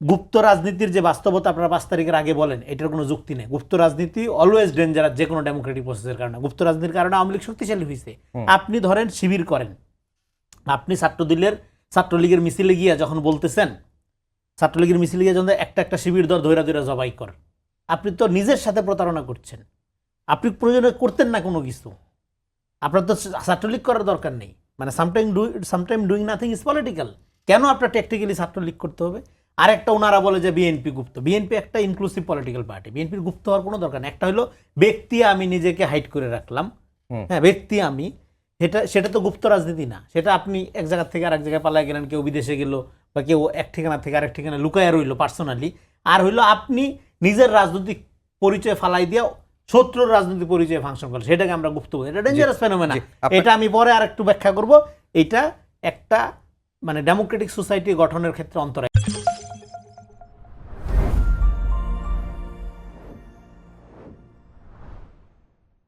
গুপ্ত রাজনীতির যে বাস্তবতা আপনারা 5 তারিখের আগে বলেন, এটার কোনো যুক্তি নেই। গুপ্ত রাজনীতি অলওয়েজ ডেঞ্জারাস, যে কোনো ডেমোক্রেটিক প্রসেসের কারণে। গুপ্ত রাজনীতির কারণে আওয়ামী লীগ শক্তিশালী হয়েছে। আপনি ধরেন শিবির করেন, আপনি ছাত্রলীগের মিছিলে গিয়া যখন বলতেছেন, ছাত্রলীগের মিছিলে গিয়ে যখন একটা শিবির দর ধৈরা জবাই কর, আপনি তো নিজের সাথে প্রতারণা করছেন। আপনি প্রয়োজনে করতেন না কোনো কিছু, আপনার তো ছাত্রলীগ করার দরকার নেই। মানে sometime doing nothing is political. কেন আপনার ট্যাকটিক্যালি ছাত্রলীগ করতে হবে? আরেকটা ওনারা বলে যে বিএনপি গুপ্ত। বিএনপি একটা ইনক্লুসিভ পলিটিক্যাল পার্টি, বিএনপির গুপ্ত হওয়ার কোনো দরকার নেই। একটা হলো ব্যক্তি আমি নিজেকে হাইড করে রাখলাম, হ্যাঁ ব্যক্তি আমি, সেটা তো গুপ্ত রাজনীতি না। সেটা আপনি এক জায়গা থেকে আরেক জায়গায় পালায় গেলেন, কেউ বিদেশে গেল বা কেউ এক ঠিকানা থেকে আরেক ঠিকানা লুকায় রইল পার্সোনালি। আর হইলো আপনি নিজের রাজনৈতিক পরিচয় ফালাই দিয়ে শত্রুর রাজনৈতিক পরিচয় ফাংশন করে, সেটাকে আমরা গুপ্ত বলি। এটা ডেঞ্জারাস ফেনোমেনা। এটা আমি পরে আরেকটু ব্যাখ্যা করব। এটা একটা মানে ডেমোক্রেটিক সোসাইটি গঠনের ক্ষেত্রে অন্তরায়।